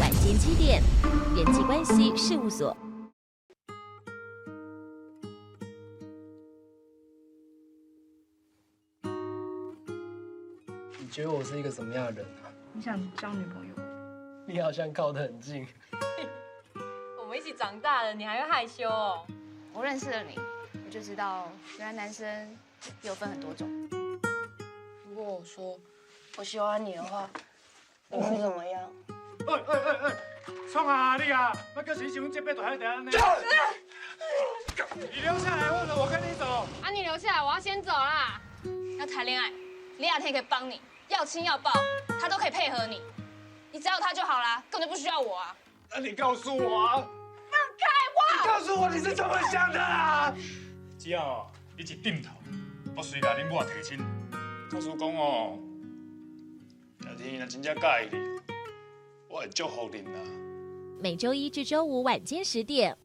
晚间7点，人际关系事务所。你觉得我是一个什么样的人啊？你想交女朋友？你好像靠得很近。我们一起长大了，你还会害羞哦？我认识了你，我就知道原来男生有分很多种。如果我说我喜欢你的话，你会怎么样？创啊你啊！那个谁喜欢这边都还得安呢？你留下来，或者我跟你走。啊，你留下来，我要先走啦。要谈恋爱，李亚天可以帮你，要亲要抱，他都可以配合你。你只要他就好啦，根本就不需要我啊。那你告诉我啊！放开我！你告诉我你是怎么想的啊？只要你一点头，我随甲恁母提亲。告诉讲哦，假天若真正介意你，我会祝福恁啦。每周1至周5晚间10点。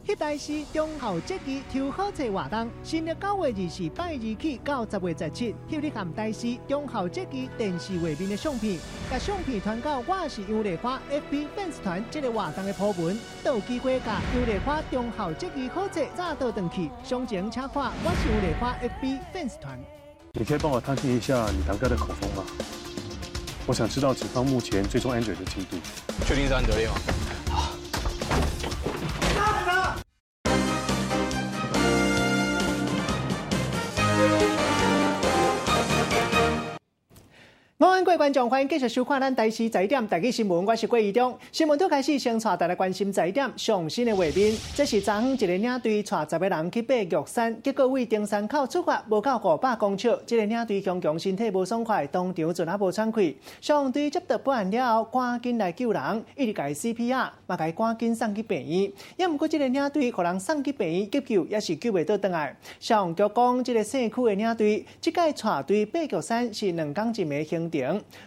迄代是中校节期抽好册活动，新的9月24拜2起到10月17，翕你含代是中校节期电视画面的相片，甲相片传到我是杨丽花 FB 粉丝团这个活动的 po 文，都有机会甲杨丽花中校节期好册早倒转去。详情请看我是杨丽花 FB 粉丝团。你可以帮我探听一下你堂哥的口风吗？我想知道警方目前追踪 Andrew 的进度。确定是安德烈吗？午安，各位观众，欢迎继续收看咱台视10点台语新闻，我是郭义中。新闻都开始，先带大家关心10点上新的画面。这是昨昏一个领队带10个人去爬玉山，结果为登山口出发，无到500公尺，这个领队强强身体无爽快，当场就无喘气。消防队接到报案了后，赶紧来救人，一直甲 CPR， 嘛甲赶紧送去病院。也毋过，这个领队互人送去病院急救，也是救袂倒转来。消防局讲，这个社区的领队，这届带队爬玉山是2天1夜行。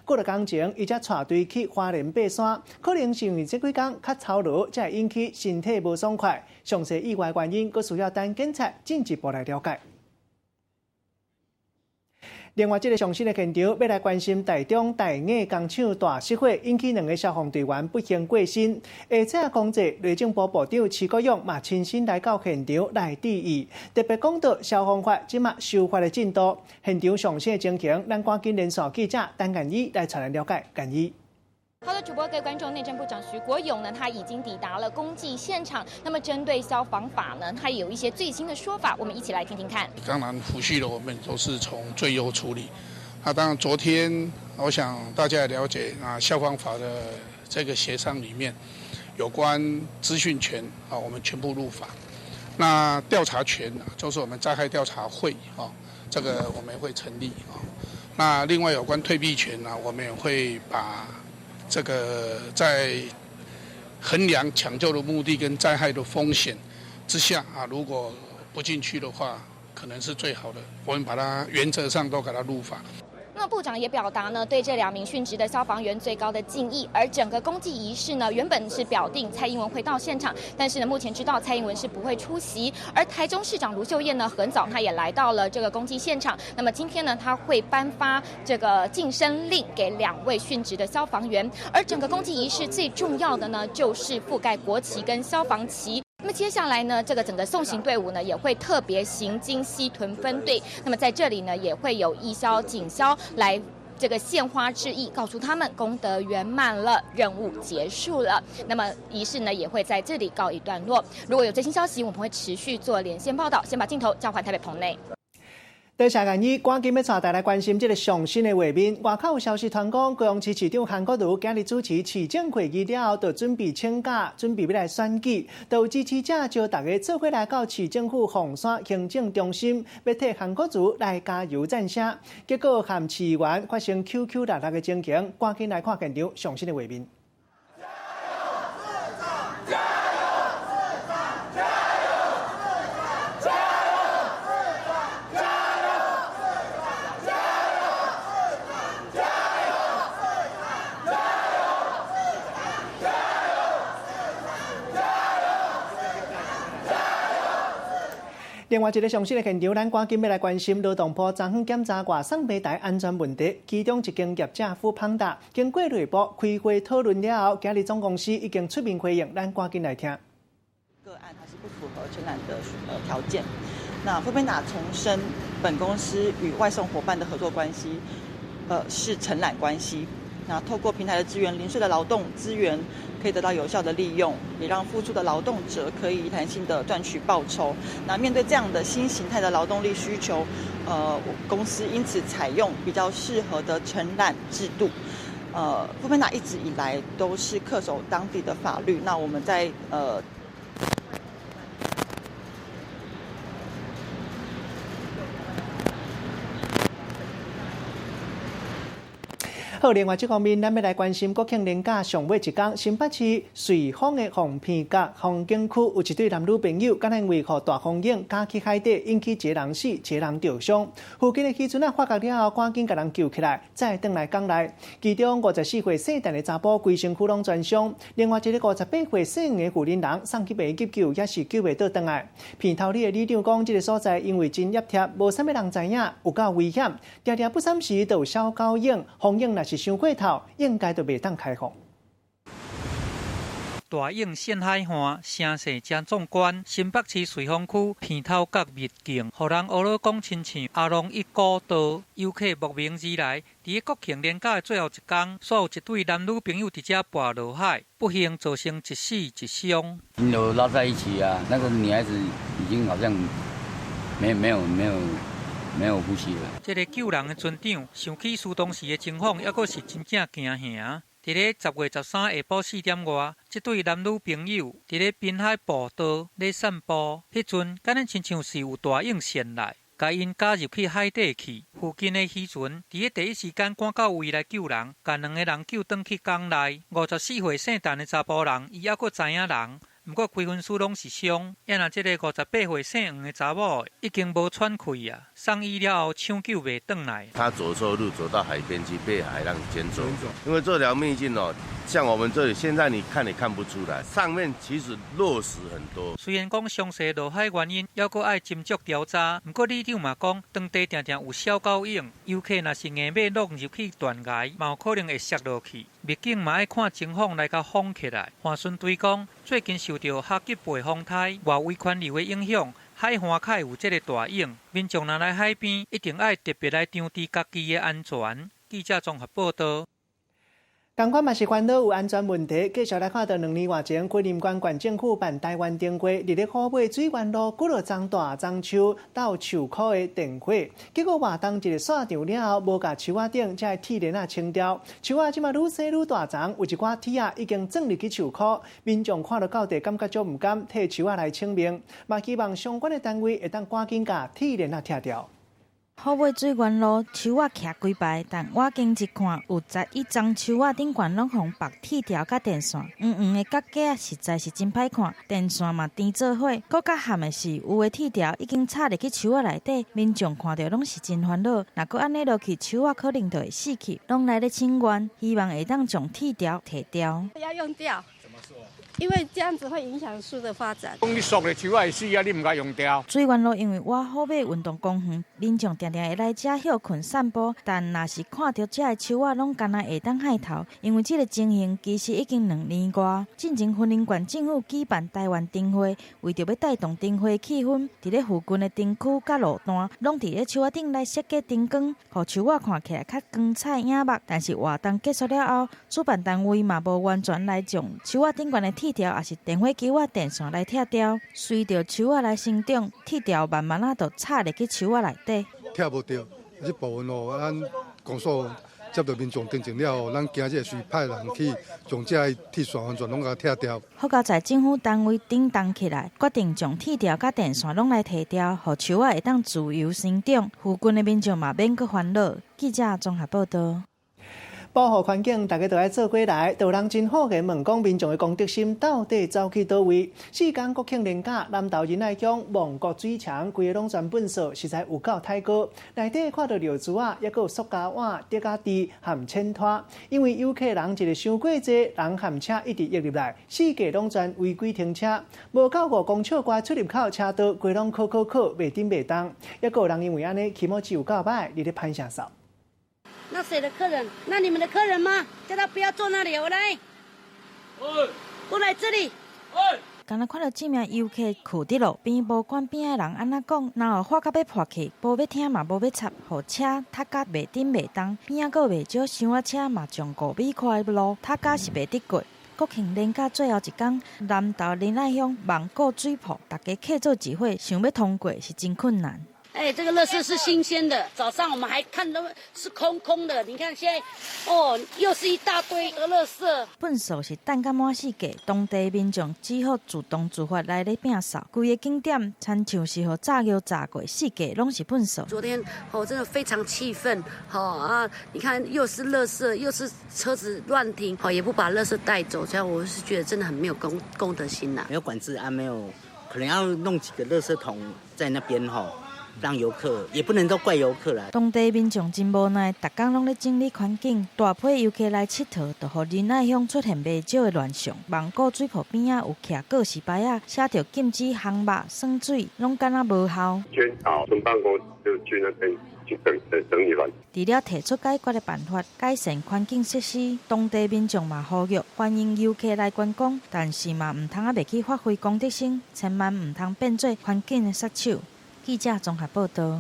过了工前，伊才带队去花莲爬山，可能是因为这几天较操劳，才会引起身体无爽快。详细意外原因，佫需要等警察进一步来了解。另外，这个上新的现场要来关心台中大雅工厂大失火，引起2个消防队员不幸过身。下车公祭，内政部部长徐国勇嘛亲身来到现场来致意，特别讲到消防法即马修法的进度。现场上新的情形，咱赶紧连线记者陈干仪来带来了解。干仪。好的，主播各位观众，内政部长徐国勇呢，他已经抵达了公祭现场。那么针对消防法呢，他有一些最新的说法，我们一起来听听看。当然，抚恤了我们都是从最优处理。当然，昨天我想大家也了解消防法的这个协商里面，有关资讯权我们全部入法。那调查权就是我们灾害调查会这个我们会成立那另外有关退避权我们也会把这个在衡量抢救的目的跟灾害的风险之下如果不进去的话，可能是最好的。我们把它原则上都给它入法。那部长也表达呢对这2名殉职的消防员最高的敬意，而整个公祭仪式呢原本是表定蔡英文会到现场，但是呢目前知道蔡英文是不会出席，而台中市长卢秀燕呢很早他也来到了这个公祭现场，那么今天呢他会颁发这个晋升令给2位殉职的消防员，而整个公祭仪式最重要的呢就是覆盖国旗跟消防旗。那么接下来呢，这个整个送行队伍呢也会特别行经西屯分队，那么在这里呢也会有义消、警消来这个献花致意，告诉他们功德圆满了，任务结束了。那么仪式呢也会在这里告一段落。如果有最新消息，我们会持续做连线报道。先把镜头交还台北棚内。多谢干伊，赶紧要带大家关心这个上新的画面。外口有消息传讲，高雄市市长韩国瑜今日主持市政会议了后，就准备请假，准备要来选举。就有支持者招大家做伙来到市政府凤山行政中心，要替韩国瑜来加油赞声。结果和市议员发生 QQ 打的情形，赶紧来看现场上新的画面。另外一个上新的现场，咱赶紧要来关心劳动部昨昏检查外送平台安全问题，其中一间业者富胖达经过内部开会讨论了后，今日总公司已经出面回应，咱赶紧来听。个案它是不符合承揽的条件。那富胖达重申，本公司与外送伙伴的合作关系，是承揽关系。那透过平台的资源，零碎的劳动资源可以得到有效的利用，也让付出的劳动者可以弹性的赚取报酬。那面对这样的新形态的劳动力需求，公司因此采用比较适合的承揽制度。富胖达一直以来都是恪守当地的法律。那我们在好，另外这方面，咱要来关心国庆连假上尾一天，新北市瑞丰的凤片角风景区有一对男女朋友，敢因为和大风影加去海底，引起一个人死，一个人受伤。附近的渔船发觉了后，赶紧把人救起来，再回来港内。其中54岁姓陈的查甫规身躯拢全伤，另外一个58岁姓的妇人人送去病急救，也是救袂倒转来。片头里的里长讲，这个所在因为真压贴，无啥物人知影，有够危险，常常不三时就有小狗影，风影若是伤过头，应该就袂当开放。大影现海岸，声势真壮观。新北市瑞丰区片头角秘境，互人学了讲亲像阿龙一古道。游客慕名而来，伫国庆连假的最后一天，所有一对男女朋友伫这跋落海，不幸造成一死一伤。都拉在一起啊，那个女孩子已经好像没有呼吸了。这个救人的船长想起苏当时的情况，还阁是真正惊吓。伫咧10月13下晡4点外，这对男女朋友伫咧滨海步道咧散步，迄阵敢若亲像是有大影现来，甲因加入去海底去。附近的渔船伫咧第一时间赶到位来救人，甲2个人救转去港内。54岁姓陈的查甫人，伊还阁知影人。不过规分处拢是伤，也那这个58岁姓黄的查某已经无喘气啊，送医了后抢救袂转来。他走错路，走到海边去，被海浪卷走。因为这条秘境哦，像我们这里现在你看也看不出来，上面其实落石很多。虽然讲详细落海原因还阁爱斟酌调查，不过里长嘛讲，当地常常有小狗影，游客若是硬要落入去断崖，嘛有可能会摔落去。秘境嘛爱看情况来甲封起来。华顺队讲，最近受到哈吉贝风台外围环流的影响，海岸开有这个大影，民众若来海边，一定爱特别来注意家己的安全。记者综合报道。同款嘛是烦恼有安全问题，继续来看到2年外前，桂林县县政府办台湾灯会，伫咧虎尾水源路几落丛大樟树到树棵的灯会，结果活动一个散场了后，无甲树仔顶才铁链仔清掉，树仔即嘛愈生愈大丛，有一寡铁仔已经钻入去树棵，民众看到到地感觉足唔甘，替树仔来清明，嘛希望相关的单位会当赶紧甲铁链仔拆掉。虎尾水源路树仔徛几排，但我经一看，有11丛树仔顶管拢用白铁条甲电线，黄黄的角架实在是真歹看，电线嘛甜做伙。更较憾的是，有的铁条已经插入去树仔内底，民众看到拢是真烦恼。若搁安尼落去，树仔可能就会死去。拢来咧请愿，希望会当将铁条摕掉。要用掉。怎么说？因为这样子会影响树的发展。你塑的树会死啊，你唔该用掉。水源路因为我虎尾运动公园，民众常常会来这休困散步，但若是看到这个树仔拢干那下当海头，因为这个情形其实已经2年多。进前云林县政府举办台湾灯会，为着要带动灯会气氛，伫咧附近的灯区甲路段，拢伫咧树仔顶来设计灯光，互树仔看起来较光彩醒目。但是活动结束了后，主办单位嘛无完全来将树仔顶悬的铁条也是电火球啊、电线来拆掉，随着树仔来生长，铁条慢慢就插入去树仔内底。拆无掉，这部分哦，咱公所接到民众订正了后，咱今日随派人去将这铁线完全拢甲拆掉。好在在政府单位顶动起来，决定将铁条甲电线拢来摕掉，互树仔会当自由生长。附近的民众嘛免阁烦恼。记者综合报道。保护环境，大家都爱做过来。有人真好个问讲，民众的公德心到底走去倒位？四间国庆连假，南投仁爱乡望国水墙，规个拢全粪扫，实在有够太高。内底看到尿珠啊，也有塑胶碗、竹仔地含铅拖。因为游客人一个伤过济，人含车一直溢入来，四界拢全违规停车。无到5公尺外出入口车道，规拢扣，袂顶袂当。也有人因为安尼，起码只有够歹，你咧攀啥扫？那谁的客人？那你们的客人吗？叫他不要坐那里，我来。过来这里。刚才看到这名游客囍伫路边，无管边的人安怎讲，然后发到要破去，无要听嘛，无要插，互车塌甲袂顶袂当，边仔佫袂少箱仔车嘛，从5米宽的路塌甲是袂得过。国庆连假最后一天，南投仁爱乡望国水铺，大家客做一伙，想要通过是真困难。哎，这个垃圾是新鲜的，早上我们还看都是空的。你看现在，哦，又是一大堆垃圾。粪扫是等甲满世界，当地民众只好自动自发来咧摒扫。规个景点亲像是互炸药炸过，世界拢是粪扫。昨天真的非常气愤，你看又是垃圾，又是车子乱停，也不把垃圾带走，这样我是觉得真的很没有公德心呐。没有管制啊，没有，可能要弄几个垃圾桶在那边让游客也不能都怪游客啦。当地民众真无奈，逐工拢咧整理环境，大批游客来佚佗，就互仁爱乡出现袂少的乱象。望国水铺边仔有徛告示牌啊，写着禁止烘肉、酸水，拢敢若无效。宣导村办公就去那边去整理乱。除了提出解决的办法，改善环境设施，当地民众嘛呼吁欢迎游客来观光，但是嘛唔通袂去发挥公德心，千万唔通变做环境的杀手。记者综合报道。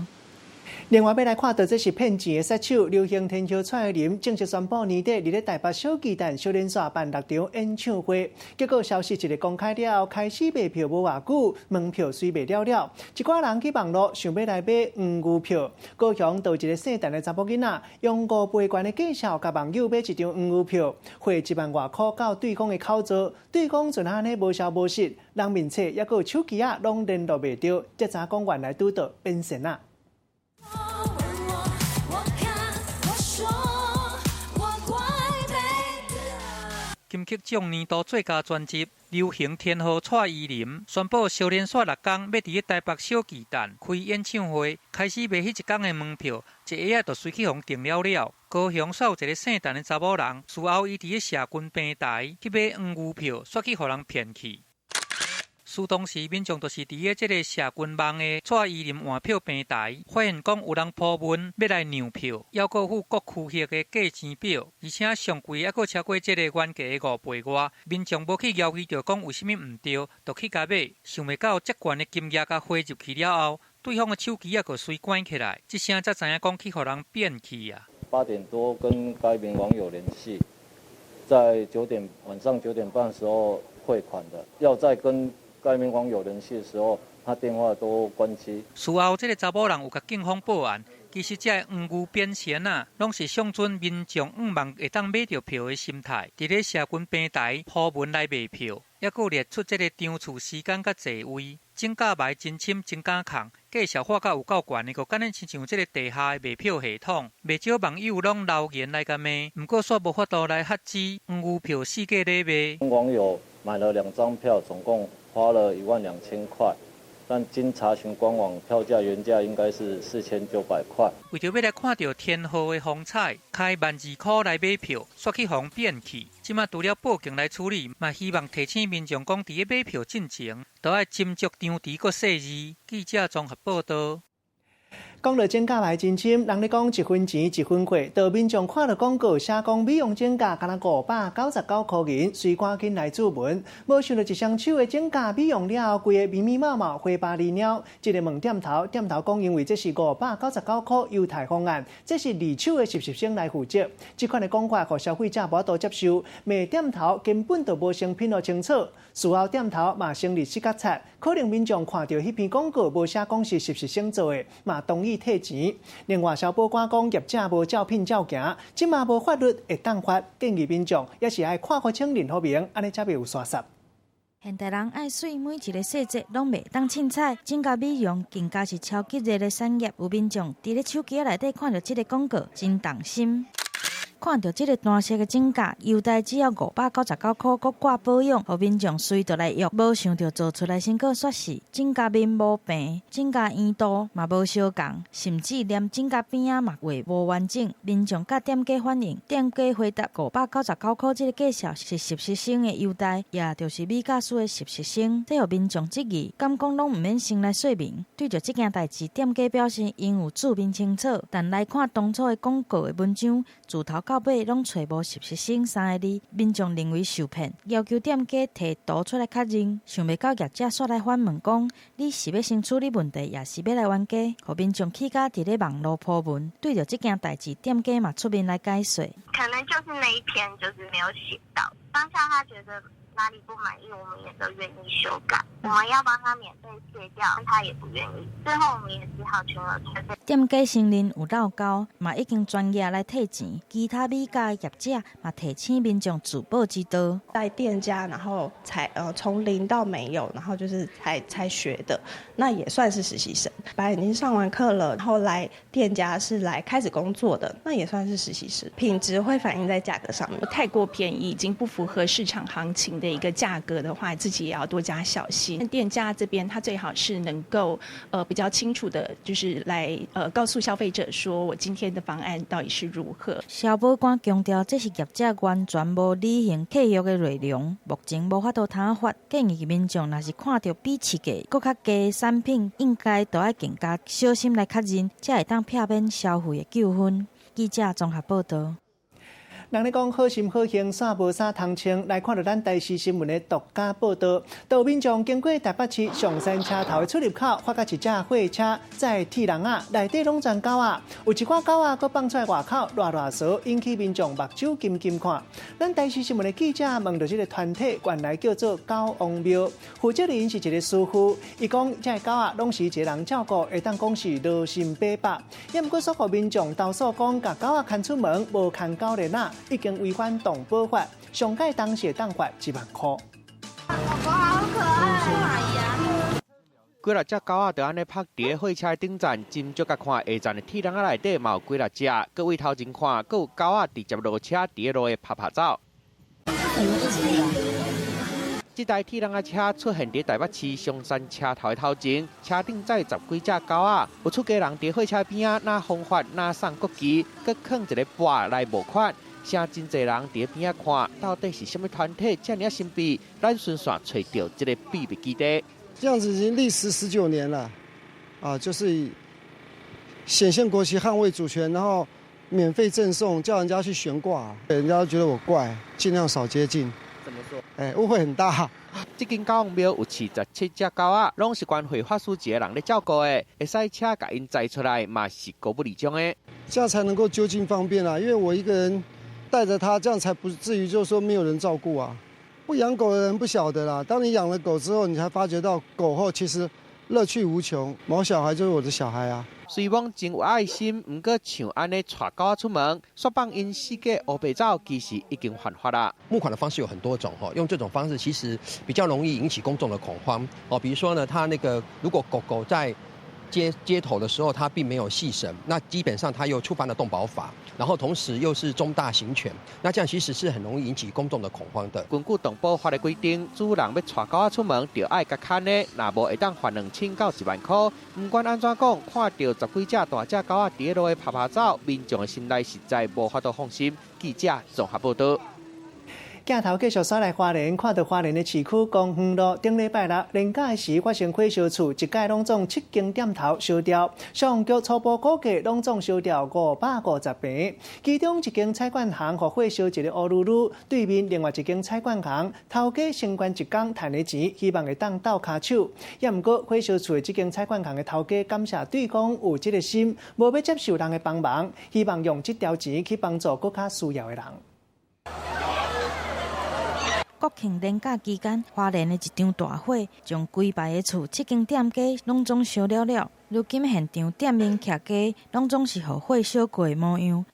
另外，要来看到这是骗钱的杀手，流行天桥蔡林正式宣布年底伫咧台北小巨蛋小连续办6场演唱会，结果消息一日公开了，开始卖票无偌久，门票虽卖了，一寡人去网络想要来买黄牛票。高雄有一个姓陈的查某囡仔，用5倍券的介绍，甲网友买一张黄牛票，花1万外块到对方的口座，对方阵安尼无消无息，人面册也有手机啊，拢联络袂到，才知讲原来拄到变线啊。金曲奖年度最佳专辑《流行天后蔡依林》宣布，小连续6天要伫台北小巨蛋开演唱会，开始卖迄一天的门票，一下就随去互订了。高雄煞有一个姓陈的查某人，事后伊伫咧社群平台去买黄牛票，煞去互人骗去。当时民众就是伫咧这个社群网的蔡依林换票平台，发现讲有人铺文要来让票，还佫附各区域的价钱表，而且上贵还佫超过这个原价的5倍外。民众无去要求着讲为什么唔对，就去甲买，想袂到这悬的金额甲花入去了后，对方的手机也佫随关起来，这声才知影讲去互人骗去啊。8点多跟该名网友联系，在晚上9点半的时候汇款的，要再跟该名网友联系的时候，他电话都关机。事后，这个查某人有甲警方报案，其实这黄牛变现啊，拢是象征民众望会当买到票的心态，伫咧社群平台铺文来卖票，还佫列出这个场次时间甲座位，真假卖真深真假空，介绍画甲有够悬的，佫敢若亲像这个地下的卖票系统，袂少网友拢留言来甲骂，不过煞无法度来遏止黄牛票四价咧卖。网友买了2张票，总共花了12000块，但经查询官网票价原价应该是4900块。为着要来看到天后的风采，开12000块来买票，煞去互骗去。即马除了报警来处理，嘛希望提醒民众讲，伫咧买票进前，都要斟酌张题佮细字。记者综合报道。讲到剪甲牌真深，人咧讲1分钱1分货，到民众看到广告写讲美容剪甲，敢若599块银，随赶紧来注文。无想到一双手的剪甲美容了后，规个密密麻麻花巴离鸟。一个问店头讲，因为这是599块优待方案，这是二手的实习生来负责。这款的讲法，互消费者无法度接受，卖店头根本就无先品落清楚。事后店头嘛成立4角册，可能民众看到迄篇广告无写讲是实习生做的，嘛同意退钱。另外，消保官讲业者无照聘照行，即嘛无法律会当罚，建议民众也是爱看好清认好明，安尼才袂有刷杀。现代人爱水，每一个细节拢袂当凊彩。整甲美容更加是超级热的产业，有民众伫咧手机内底看到这个广告，真动心。看到这个单色的种价，优待只要599块，搁挂保养，互民众随着来约，无想到做出来成果却是种价面无平，种价圆度嘛无相共，甚至连种价边仔嘛画无完整。民众甲店家反映，店家回答599块这个价数是实习生的优待，也就是美甲师的实习生，这互民众质疑，敢讲拢毋免先来说明。对着这件代志，店家表示因有注明清楚，但来看当初的广告的文章，自头到尾拢找无实习生3个字，民众认为受骗，要求店家摕图出来确认。想袂到业者煞来反问讲，你是要先处理问题，也是要来冤家，互民众起价伫咧网络破文。对着这件代志，店家嘛出面来解说，可能就是那一篇就是没有写到，当下他觉得哪里不满意，我们也都愿意修改。我们要帮他免费卸掉，但他也不愿意。最后我们也只好全额退费。店家承认有闹交，嘛已经专业来退钱。其他美甲业者嘛提醒民众自保之道。带店家，然后才从零到没有，然后就是才学的，那也算是实习生。本来已经上完课了，然后来店家是来开始工作的，那也算是实习生。品质会反映在价格上面，太过便宜，已经不符合市场行情的一个价格的话，自己也要多加小心。店家这边他最好是能够比较清楚的，就是来告诉消费者说我今天的方案到底是如何。消保官强调，这是业者完全无履行契约的内容，目前无法度通发。建议民众若是看到比市价更较低的产品，应该都要更加小心来确认，才会当避免消费的纠纷。记者综合报道。人咧讲好心好行，煞无啥通称。来看到咱台视新闻的独家报道，有民众经过台北市上山车头的出入口，发觉一架货车载铁笼仔，内底拢装狗仔，有一寡狗仔搁放出来外口乱扫，引起民众目睭金金看。咱台视新闻的记者问到这个团体，原来叫做狗王庙，负责人是一个师傅，伊讲这个狗仔拢是一个人照顾，会当讲是劳心白白。也毋过所有民众投诉讲，甲狗仔牵出门无牵狗链仔。已经违反动保法，上届当时当罚1万块。狗好可爱，几六只狗仔就安尼趴伫货车顶站，斟酌甲看下站的铁笼仔内底嘛有几六只。各位头前看，阁有狗仔直接落车伫路的拍走。这台铁笼仔车出现伫台北市松山车头的头前，车顶载10几只狗仔，有出家人伫货车边仔拿风发拿送国旗，阁放一个跋来募款。请真侪人伫边仔看，到底是什么团体这么神秘？咱顺线找到这个秘密基地。这样子已经历时19年了，就是显现国旗、捍卫主权，然后免费赠送，叫人家去悬挂，人家都觉得我怪，尽量少接近。怎么说？误会很大。这间狗王庙有47只狗仔，拢是关会法师节人咧照顾的，会使车甲因载出来，嘛是高不离中的。这样才能够就近方便啊，因为我一个人带着它，这样才不至于就是说没有人照顾啊。不养狗的人不晓得啦，当你养了狗之后，你才发觉到狗后其实乐趣无穷。毛小孩就是我的小孩啊。虽望真有爱心，不过像安尼带狗仔出门，说放因世界黑白走，其实已经犯法啦。募款的方式有很多种哈，用这种方式其实比较容易引起公众的恐慌哦。比如说呢，它那个如果狗狗在街头的时候，它并没有系绳，那基本上它又触犯了动保法，然后同时又是重大刑权，那这样其实是很容易引起公众的恐慌的。根据动保法的规定，主人要带狗仔出门，就要甲牵的，若无会当罚2000到1万块。不管安怎讲，看到10几只大只狗仔伫路的拍走，民众的心内实在无法度放心。记者综合报道。镜头继续扫来花莲，看到花莲的市区公园路，顶礼拜六连假时发生火烧厝，一概拢总7间店头烧掉，消防局初步估计拢总烧掉550平，其中一间菜馆行互火烧一个乌噜噜，对面另外一间菜馆行头家升关一工赚的钱，希望会当斗骹手。也毋过火烧厝的这间菜馆行的头家感谢对方有这个心，无要接受人的帮忙，希望用这条钱去帮助更较需要的人。国庆连假期间，花莲的一场大火，将规排的厝7间店家拢总烧了了。如今现场店面徛家，拢总是互火烧过的模样。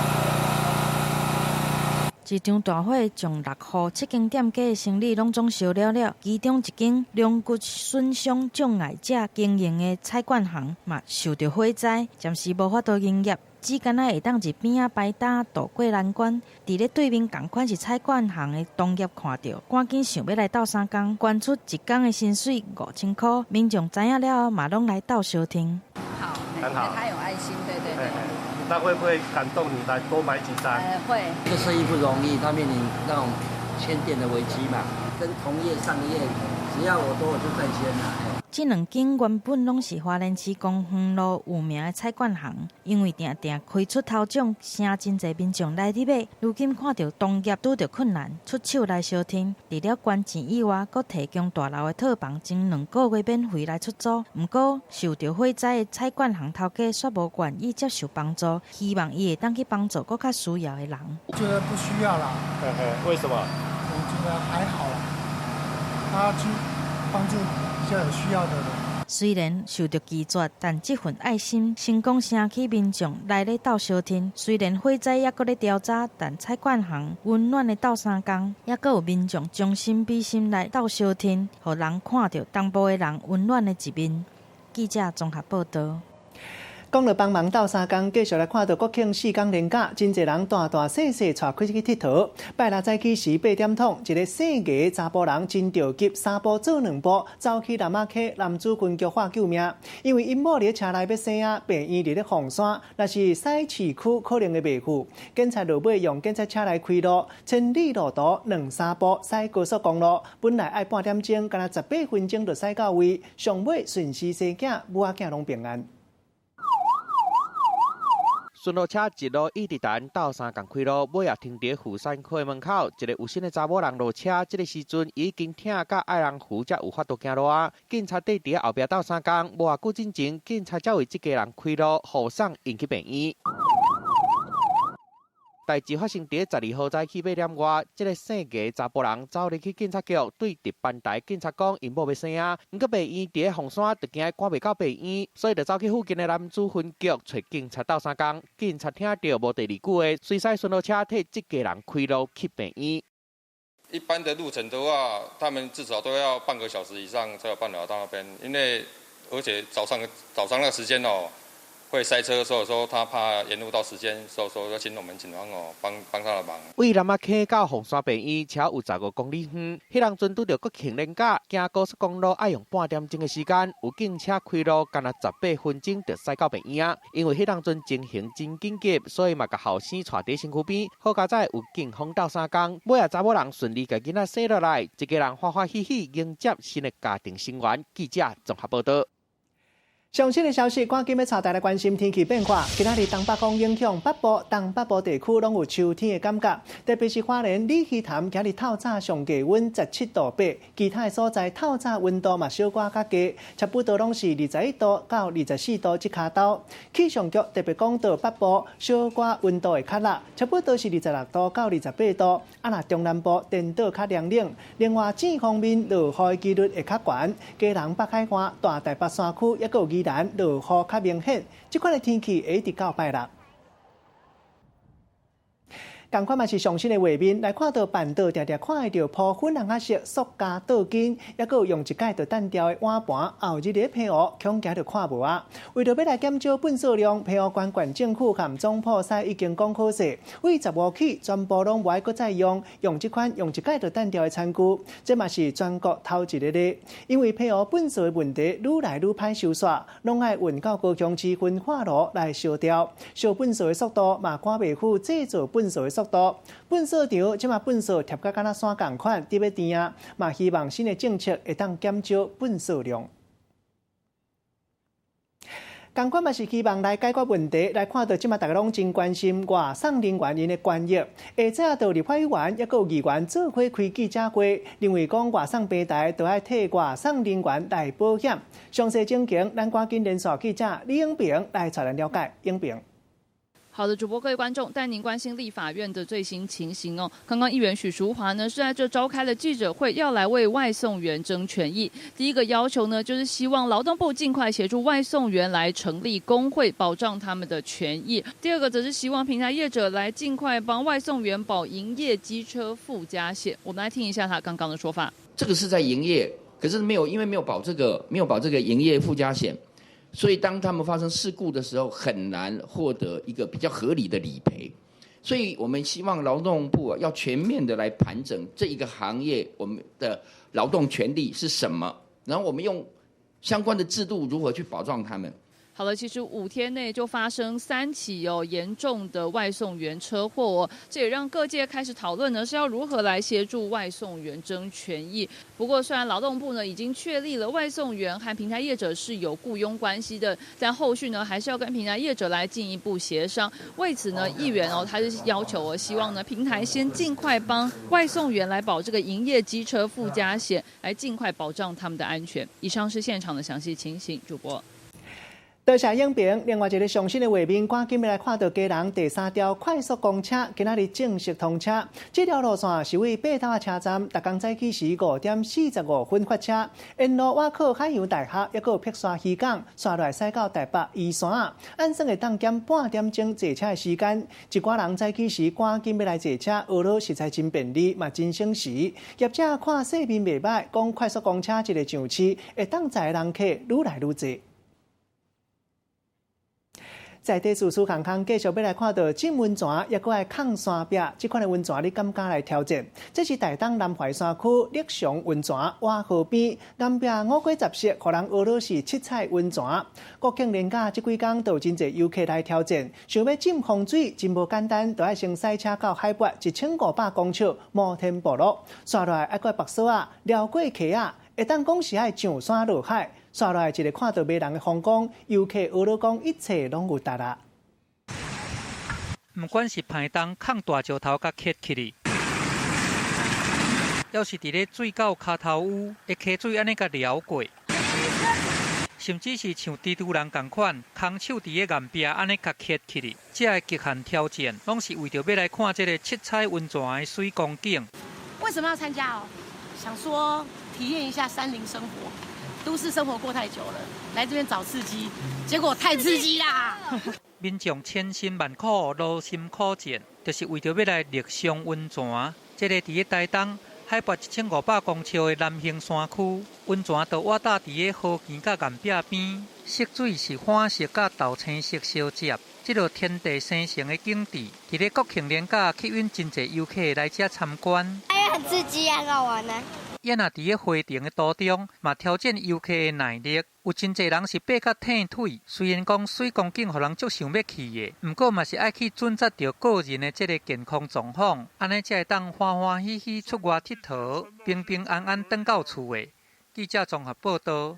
一场大火将6户7间店家的生意拢总烧了了，其中一间龙骨损伤障碍者经营的菜馆行嘛受到火灾，暂时无法度营业。只敢若会当伫边仔摆搭渡过难关。伫咧对面同款是菜馆行的同业看到，赶紧想要来斗相共，捐出一工的薪水5000块。民众知影了后，嘛拢来斗相听。好，很好，他有爱心，对对对。那会不会感动你来多买几张？会。这生意不容易，他面临那种签店的危机嘛，跟同业上业，只要我多我就赚钱啦。这2间原本拢是花莲市公园路有名的菜馆行，因为定定开出头奖，请真侪民众来伫买。如今看到同业拄着困难，出手来相挺，除了捐钱以外，阁提供大楼的套房，前2个月免费来出租。不过受到火灾的菜馆行头家却无愿意接受帮助，希望伊会当去帮助更较需要的人。我觉得不需要啦。为什么？我觉得还好啦，他去帮助比较有需要的人。虽然受到拒绝，但这份爱心成功升起民众来咧斗相挺。虽然火灾也搁咧调查，但菜馆行温暖的斗相共，也搁有民众将心比心来斗相挺，互人看到东部的人温暖的一面。记者综合报道。讲了帮忙斗相共，继续来看到国庆4天连假，真侪人大大小小带开去佚佗。拜六早起时8点钟，一个姓牙查甫人真着急3步做2步，走去南马溪男子军剧化救命。因为因某伫车内要生啊，病院伫咧红山，若是西市区可能会袂赴。警察落尾用警察车来开路，千里路途2、3步驶高速公路，本来爱半点钟，敢若18分钟就驶到位，上尾顺时生囝母仔囝拢平安。顺路车一路一直等斗相共开路，尾也停伫富山区门口。一个有心的查某人落车，这个时阵已经听到爱人扶才有法度行路啊。警察缀伫后壁斗相共，无偌久之前，警察才为这家人开路，护送引去病院。代志发生伫12号早起8点外，这个姓牙查甫人走入去警察局，对值班台警察讲因某要生啊，不过病院伫红山，就惊赶袂到病院，所以就走去附近的男子分局找警察斗相共。警察听到无第二句话，随使顺路车替这家人开路去病院。一般的路程的话，他们至少都要半个小时以上才有办法到那边，因为而且早上那个时间哦。会塞车，所以说他怕延误到时间，所以说要请我们警方帮他的忙。为南马溪到红山病院，车有15公里远，迄当阵拄着国庆连假，行高速公路爱用半点钟的时间，有警车开路，干那18分钟就驶到病院。因为迄当阵情形真紧急，所以嘛甲后生带伫身躯边，好佳在有警方斗相共，尾仔查某人顺利甲囡仔生落来，一家人欢欢喜喜迎接新的家庭成员。记者综合报道。上新的消息，赶紧要带大家关心天气变化。今仔日东北风影响北部、东北部地区，拢有秋天的感觉。特别是花莲李溪潭，今日透早上低温17度8，其他的所在透早温度嘛小可较低，差不多拢是21度到24度即卡兜。气象局特别讲到北部小可温度会较热，差不多是26度到28度。若中南部颠倒较凉冷。另外，景方面落雨的几率会较悬，基隆北海岸、大台北山区也有宜兰落雨较明显，这款的天气会一直到拜六。同款嘛是上新的画面，来看到板道常常看到铺粉红色塑胶倒巾，也有用一盖就单调的碗盘，后日的批湖恐惊就看无啊。为着要来减少粪扫量，批湖县政府和总铺师已经讲好势，为15号起全部拢无爱再用这款用一盖就单调的餐具，这嘛是全国头一个咧。因为批湖粪扫的问题愈来愈歹收煞，拢爱运到高雄市焚化炉来烧掉，烧粪扫的速度嘛赶袂赴制作粪扫的速度。粪扫场即马粪扫贴甲敢若山共款，伫要甜啊，嘛希望新的政策会当减少粪扫量。同款嘛是希望来解决问题，来看到即马大家拢真关心外送人员因的权益。下早到立法委员也有议员做伙开记者会，认为讲外送平台都要替外送人员来保险。详细情形，咱赶紧连线记者李永平来带咱了解。永平。好的，主播各位观众，带您关心立法院的最新情形哦。刚刚议员许淑华呢是在这召开了记者会，要来为外送员争权益。第一个要求呢，就是希望劳动部尽快协助外送员来成立工会，保障他们的权益。第二个则是希望平台业者来尽快帮外送员保营业机车附加险。我们来听一下他刚刚的说法。这个是在营业，可是因为没有保这个营业附加险，所以当他们发生事故的时候，很难获得一个比较合理的理赔。所以我们希望劳动部要全面的来盘整这一个行业我们的劳动权利是什么，然后我们用相关的制度如何去保障他们。好了，其实5天内就发生3起严重的外送员车祸这也让各界开始讨论呢是要如何来协助外送员争权益。不过，虽然劳动部呢已经确立了外送员和平台业者是有雇佣关系的，但后续呢还是要跟平台业者来进一步协商。为此呢，议员他是要求希望呢平台先尽快帮外送员来保这个营业机车附加险，来尽快保障他们的安全。以上是现场的详细情形，主播。多谢影评。另外一个上新的画面，赶紧来看到基隆第3条快速公车今仔日正式通车。这条路线是为北投车站，逐工早起时5点45分发车，沿路外靠海洋大学，抑个碧沙渔港，刷来驶到台北宜山啊。按算会当减半点钟坐车的时间。一寡人早起时赶紧要来坐车，学路实在真便利，嘛真省时。业者看势面袂歹，讲快速公车一个上市，会当载人客愈来愈多。在地事务空空继续要来看到进温泉，也搁来抗山壁，这款的温泉你敢敢来挑战？这是台东南怀山区立祥温泉，外河边岸壁5果杂色，互人俄罗斯七彩温泉。国庆连假这几天都有真侪游客来挑战，想要浸风水真无简单，就要先驶车到海拔1500公尺摩天部落，刷落来爱过白沙啊，撩过溪啊，会当讲是爱上山落海。刷来一个看到迷人的风光，游客学了讲一切拢有达啦。不管是排东抗大石头甲磕起哩，要是伫咧水沟骹头污，会溪水安尼甲撩过，甚至是像蜘蛛人同款，空手伫咧岸边安尼甲磕起哩，这个极限挑战，拢是为着要来看这个七彩温泉的水光景。为什么要参加想说体验一下山林生活。都市生活过太久了，来这边找刺激，结果太刺激啦！民众千辛万苦、劳心苦战，就是为着要来立祥温泉。这个伫咧台东海拔1500公尺的南兴山区，温泉就瓦搭伫咧河墘甲岸壁边，色水是花色甲豆青色相接。这个天地生成的景致，伫咧国庆连假吸引真侪游客来这参观。很刺激啊，很好玩呢。也若伫咧花城的途中，嘛挑战游客的耐力。有真侪人是爬甲疼腿，虽然讲水光景互人足想要去的，不过嘛是爱去准则着个人的这个健康状况，安尼才会当欢欢喜喜出外佚佗，平平安安回到厝的。记者综合报道。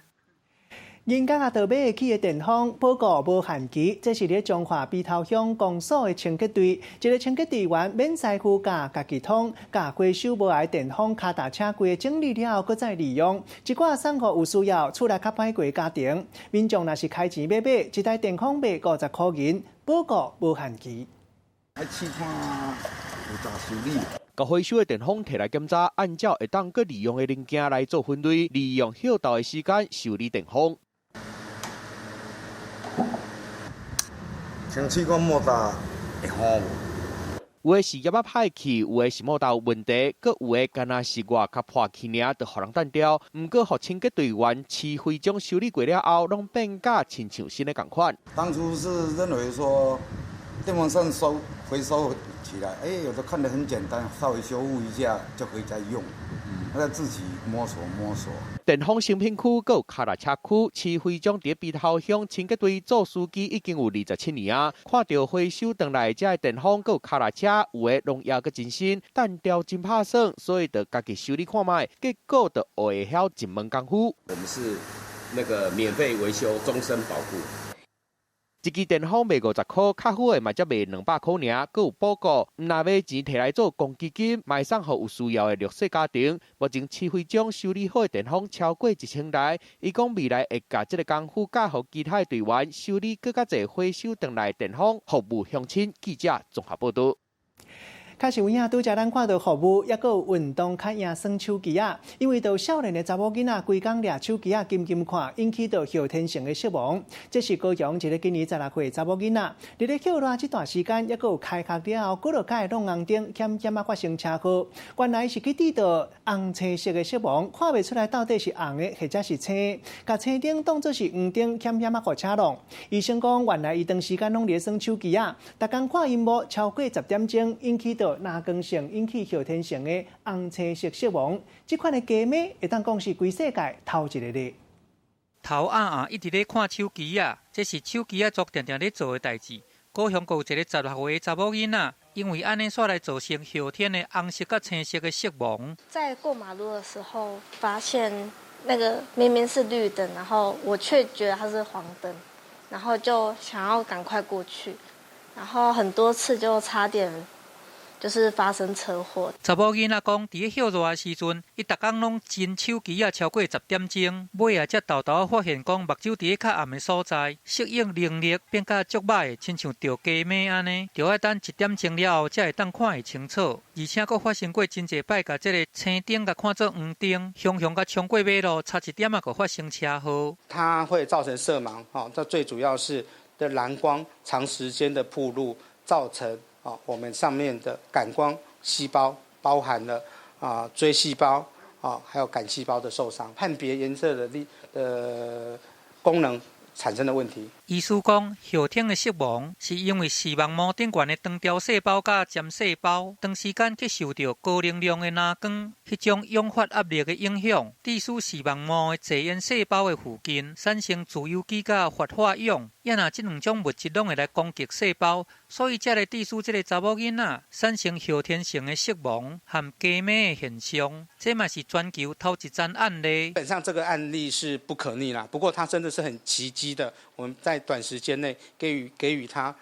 人家倒买起的电风报告无限期，这是咧彰化鼻头乡公所的清洁队，一个清洁队员免师傅教家己通，甲回收无碍电风脚踏车柜整理了后，再利用，一寡送互有需要、厝内较歹过家庭。民众若是开钱要买，一台电风卖50块银，报告无限期。爱试看有咋修理。甲回收的电风摕来检查，按照会当佮利用的零件来做分类，利用休到的时间修理电风。先试看莫达会好无？有的是叶仔歹去，有的是莫达有问题，佮有的干那是外较破去尔，就互人单掉。毋过，互清洁队员试徽章修理过了后，拢变甲亲像新的共款。当初是认为说电风扇回收起来，有的看得很简单，稍微修复一下就可以再用。要自己摸索。电风新品区、佮有脚踏车区，市徽章伫鼻头乡清洁队做司机已经有27年啊。看到回收回来这的电风佮有脚踏车，有的拢也佮真新，单调真拍算，所以就家己修理看卖，结果就学会晓一门功夫。我们是那个免费维修，终身保护。一支电风卖50块，较好的嘛才卖200块尔，佮有补告。若要钱摕来做公积金，卖送互有需要的弱势家庭。目前市徽章修理好的电风超过1000台，伊讲未来会甲这个功夫教予其他的队员修理更较侪回收回来的电风，服务乡亲。记者综合报道。确实有影拄则咱看到服务，抑个有运动较赢耍手机啊，因为到少年的查某囡仔规工掠手机啊，金看，引起到后天性的失望。这是高雄一个今年16岁查某囡仔，伫咧休热这段时间，抑个有开学了后，过落界弄红灯，险险啊发生车祸。原来是去滴到红青色的色盲，看袂出来到底是红的或者是青的，甲青灯当作是黄灯，险险啊互车弄。医生讲，原来伊长时间拢咧耍手机啊，逐工看荧幕超过10点钟，引起到蓝光性引起后天性的红青色色盲。这款的假骂会当讲是规世界头一个咧。头一直咧看手机啊，这是手机族定定咧做的代志。高雄有一个16岁的查某囡仔，因为安尼煞来造成后天的红色甲青色的色盲。在过马路的时候，发现那个明明是绿灯，然后我却觉得它是黄灯，然后就想要赶快过去，然后很多次就差点就是发生车祸。查某囡仔讲，伫咧休热的时阵，伊逐工拢真手机超过10点钟，尾才豆发现讲目睭伫咧较暗的所在，适应能力变甲足歹，亲像着假骂安尼，着要等1点钟了后才会当看会清楚。而且佫发生过真侪摆，甲这个青灯甲看做黄灯，雄甲冲过马路，差1点佫发生车祸。它会造成色盲，这最主要是的蓝光长时间的暴露造成。我们上面的感光细胞包含了锥细胞还有感细胞的受伤，判别颜色的功能产生的问题。医师讲，后天的色盲是因为视网膜顶悬的长条细胞甲尖细胞长时间接受到高能量的蓝光，迄种诱发压力的影响，致使视网膜的质眼细胞的附近产生自由基甲发化蛹，也若这两种物质拢会来攻击细胞，所以才会致使这个查某囡仔产生后天性的色盲和假骂的现象。这嘛是全球头一桩案例。基本上这个案例是不可逆啦，不过它真的是很奇迹的，我们在短时间内给予他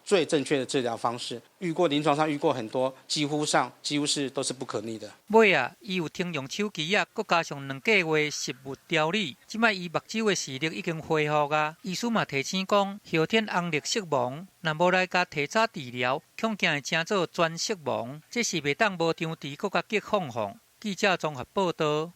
最正确的治疗方式。临床上遇过很多，几乎是都是不可逆的。尾伊有停用手机佫加上2个月食物调理，即摆伊目睭的视力已经恢复啊。医师嘛提醒讲，后天红绿色盲，若无来甲提早治疗，恐惊会成做全色盲，这是袂当无张持佫甲激放。记者综合报道。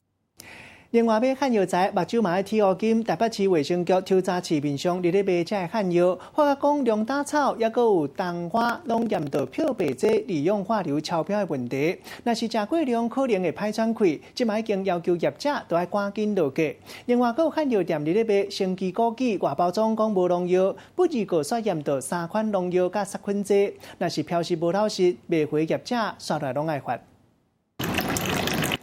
另外，买汉药材，目睭嘛要剃乌金。台北市卫生局抽查市面上伫咧卖这个汉药，发觉讲龙胆草也阁有冬花拢验到漂白剂利用化硫超标的问题。若是食过量，可能会歹喘气。即卖已经要求业者都要赶紧落价。另外，阁有汉药店伫咧卖生机枸杞，外包装讲无农药，不二个刷验到3款农药甲杀菌剂。若是标示无老实，卖回业者刷来拢爱罚。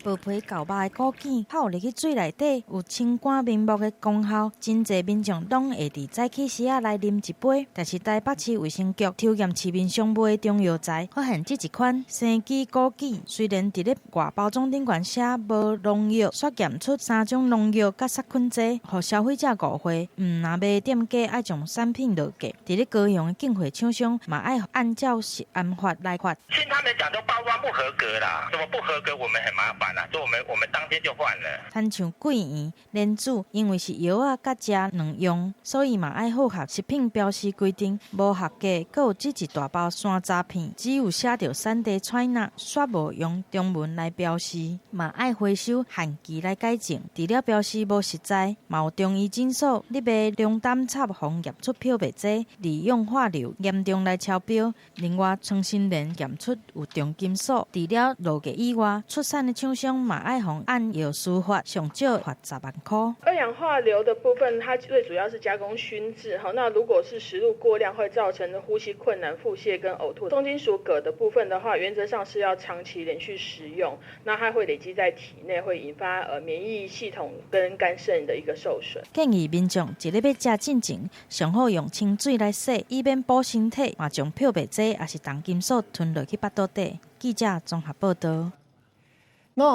薄皮厚肉的枸杞泡入去水内底，有清肝明目的功效，真侪民众拢会伫早起时来啉一杯。但是台北市卫生局抽验市面上卖的中药材，发现这一款生机枸杞，虽然伫咧外包装顶悬写无农药，却验出3种农药甲杀菌剂，互消费者误会。若卖店家爱将产品落价，伫咧高雄的进货厂商嘛爱按照食安法来罚。听他们讲，都包装不合格啦，怎么不合格？我们很麻烦。所以我们当天就换了。亲像桂圆、莲子，因为是药啊甲食两用，所以嘛爱符合食品标示规定。无合格，阁有这一大包山楂片，只有写着产地采纳，却无用中文来标示，嘛爱回收限期来改正。除了标示无实在，嘛有中医诊所咧卖龙胆草红验出漂白剂，利用化硫严重来超标。另外，创新莲验出有重金属。除了落价以外，出产的厂商嘛爱红按药司法，上少罚10万块。二氧化硫的部分，它最主要是加工熏制。好，那如果是食入过量，会造成呼吸困难、腹泻跟呕吐。重金属铬的部分的话，原则上是要长期连续食用，那它会累积在体内，会引发免疫系统跟肝肾的一个受损。建议民众一日要食进前，上好用清水来洗，以免补身体，嘛将漂白剂也是重金属吞落去腹肚底。记者综合报道。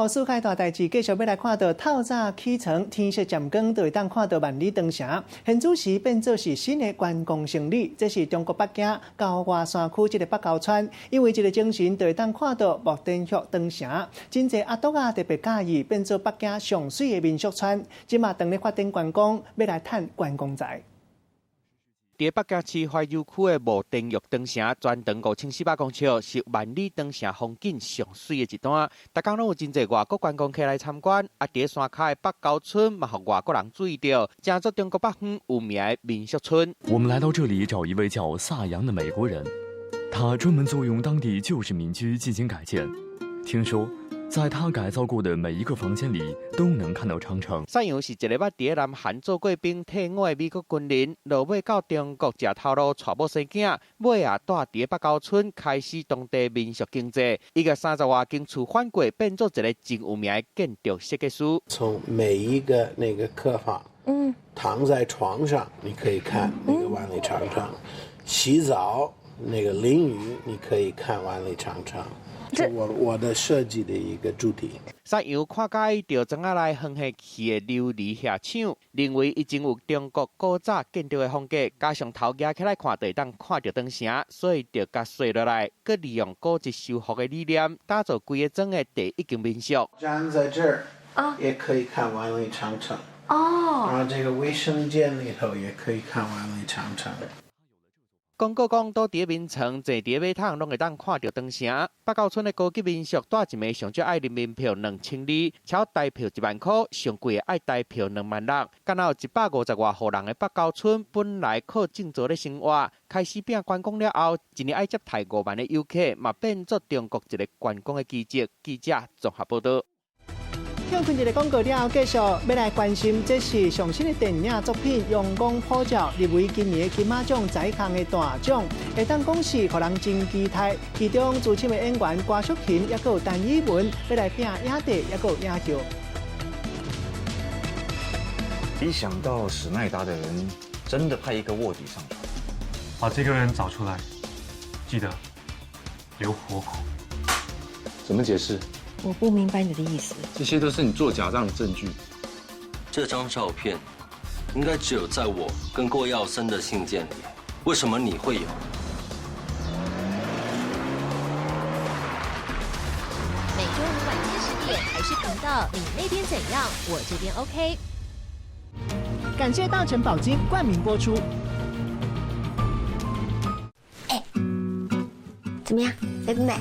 世界大代志继续要来看到透早起床，天色渐光，就会当看到万里长城。现主时变作是新的观光胜利，这是中国北京高外山区这个北高川，因为这个精神就会当看到木丁玉长城。真侪阿斗啊特别介意变做北京上水的民俗村，即马当咧发展观光，要来趁观光财。伫北京市花游区的无电玉长城，全长5400公尺，是万里长城风景上水的一段。逐工拢有真侪外国观光客来参观。伫山脚的北高村，嘛，互外国人注意到，正做中国北方有名的民俗村。我们来到这里找一位叫萨阳的美国人，他专门租用当地旧式民居进行改建。听说，在他改造过的每一个房间里，都能看到长城。萨阳是一个捌伫南韩做过兵退伍的美国军人，落尾到中国食头路，带某生囝，尾啊住伫北高村，开始当地民俗经济。伊个30外经厝翻过，变做一个真有名的建筑设计师。从每一个那个客房，躺在床上，你可以看那个万里长城；洗澡那个淋浴，你可以看万里长城。这我的设计的一个主题。萨阳看介着庄仔内横下去的琉璃下场，认为已经有中国古早建筑的风格，加上头举起来看就会当看到长城，所以就甲碎落来，佮利用古迹修复的理念，打造规个庄的第一间民宿。站在这儿也可以看万里长城哦，然后这个卫生间里头也可以看万里长城。讲到讲，倒伫眠床、坐伫马桶，拢会当看到长城。北高村的高级民宿，住一暝上少爱人民票2000，超台票1万块，上贵的爱台票2万6。敢有150外户人的北高村，本来靠种植咧生活，开始变观光了后，一年爱接待5万的游客，嘛变作中国一个观光的奇迹。记者综合报道。向看一个广告了，继续要来关心，这是上新的电影作品《阳光普照》，入围今年的金马奖财康的大奖，会当讲是互人真期待。其中资深的演员关淑琴，也佮有陈以文要来拼影帝，也佮有影后。没想到史奈达的人真的派一个卧底上船，把这个人找出来，记得留活口。怎么解释？我不明白你的意思。这些都是你做假账的证据。这张照片应该只有在我跟郭耀森的信件里，为什么你会有？每周五晚间10点台视频道，你那边怎样？我这边 OK。感谢大成宝金冠名播出。怎么样？美不美？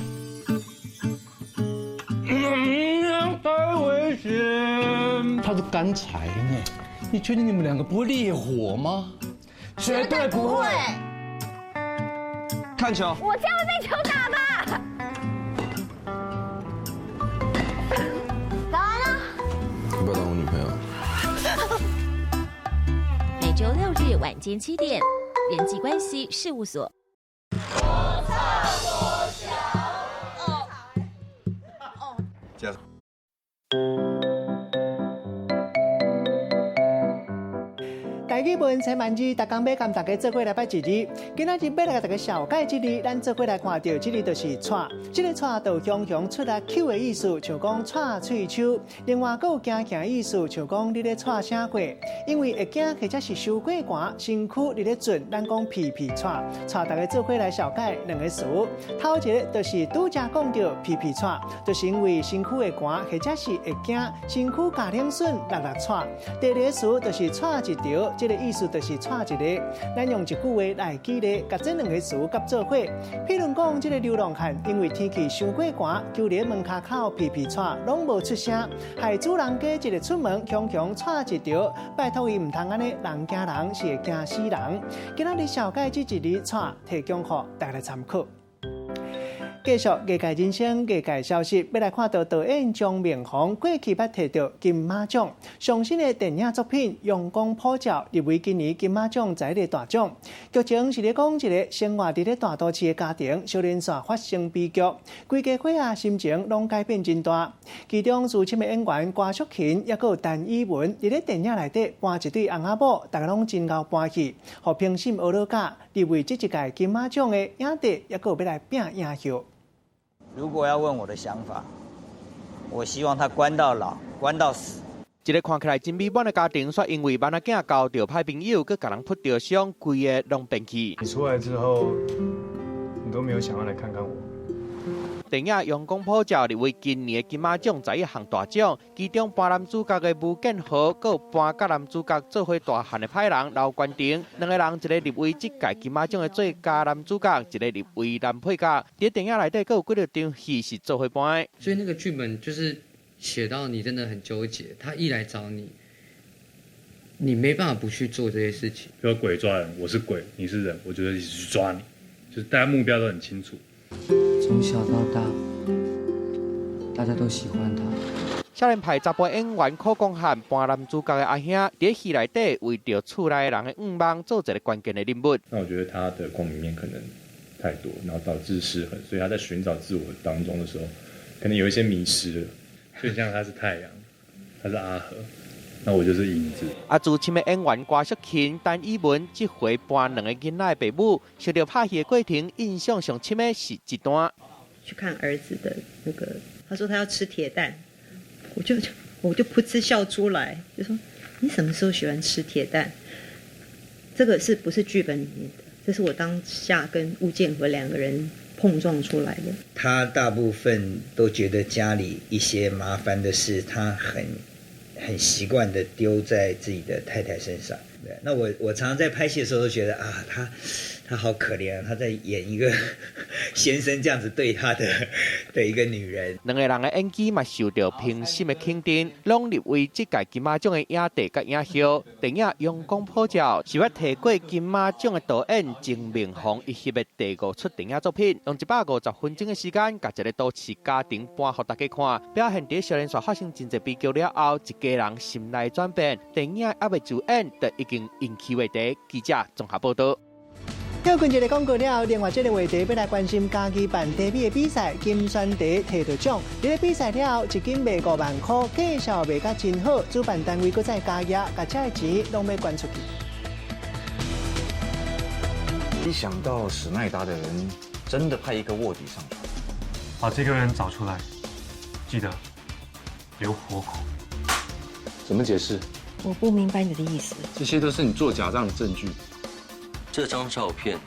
太危险！他是干柴呢，你确定你们两个不会烈火吗？绝对不会。看球。我这样会被球打吧？打完了。要不要当我女朋友？每周6日晚间7点，人际关系事务所。台语文千万字，大家要跟大家做伙来拜一日。今仔日要来给大家小解一日，咱做伙来看到这日就是串，这个串就雄雄出来 Q 的意思，像讲串喙手。另外，佫有行行意思，像讲你咧串啥过。因为会惊或者是收过寒，身躯你咧准，咱讲屁屁串，带大家做伙来小解2个词。头一个就是拄则讲到屁屁串，就是因为身躯会寒，或者是会惊身躯加冷顺落串。第二个词就是串一条。这个意思就是串一个，咱用一句话来记咧，甲这2个词夹做伙。譬如讲，这个流浪汉因为天气伤过寒，就连门骹口皮皮串拢无出声，害主人家一日出门强强串一条，拜托伊唔通安尼，人惊人是会惊死人。今仔日小解这一日串，提供给大家参考。继续业界人生、业界消息，要来看到导演张明宏过去捌摕到金马奖上新的电影作品《阳光普照》，入围今年金马奖在个大奖。剧情是咧讲一个生活伫咧大都市的家庭，少年线发生悲剧，规家伙仔心情拢改变真大。其中资深的演员关淑琴，也有陈以文，伫咧电影内底扮一对翁仔某，大家拢真够欢喜，互评审学了解，入围这一届金马奖的影帝，也有要来拼影后。如果要问我的想法，我希望他关到老，关到死。一个看起来真美满的家庭，却因为囡仔囝交到歹朋友，佮甲人扑着伤，规个拢变去。你出来之后，你都没有想要来看看我？电影《阳光普照》入围今年的金马奖11项大奖，其中扮男主角的吴建豪，还有扮甲男主角做伙大汉的歹人刘冠廷，两个人一个入围这届金马奖的最佳男主角，一个入围男配角。在电影内底，还有几多场戏是做伙扮的。所以那个剧本就是写到你真的很纠结，他一来找你，你没办法不去做这些事情。比如鬼抓人，我是鬼，你是人，我就一起去抓你，就是大家目标都很清楚。从小到大，大家都喜欢他。少年派查甫演员柯光汉扮男主角的阿兄，在戏内底为着厝内人的愿望做一个关键的任务。那我觉得他的光明面可能太多，然后导致失衡，所以他在寻找自我当中的时候，可能有一些迷失了。就像他是太阳，他是阿和，那我就是影子。资深的演员郭淑琴、单依文这回扮两个囡仔的父母，受到拍戏的过程，印象上深的是一段。去看儿子的那个，他说他要吃铁蛋，我就噗嗤笑出来，就说你什么时候喜欢吃铁蛋？这个是不是剧本里面的？这是我当下跟吴建和两个人碰撞出来的。他大部分都觉得家里一些麻烦的事，他很习惯的丢在自己的太太身上。对，那我常常在拍戏的时候都觉得啊，他好可怜啊，他在演一个先生这样子对他的一个女人。两个人的演技嘛受到评审的肯定，拢入围这届金马奖的影帝甲影后。电影《阳光普照》是我提过金马奖的导演郑明宏一翕的第5出电影作品，用150分钟的时间，甲一个都市家庭搬给大家看，表现在少年线发生真侪悲剧了后，一家人心内转变。电影还未上演，就已经引起话题。记者综合报道。又近日广告了，另外这个话题要来关心家己办茶米的比赛，金选茶摕到奖。这个比赛了，一斤卖5万块，介绍卖甲真好，主办单位搁再加压，把这个钱拢要捐出去。一想到史奈达的人真的派一个卧底上船，把这个人找出来，记得留活口。怎么解释？我不明白你的意思。这些都是你做假账的证据。这张照片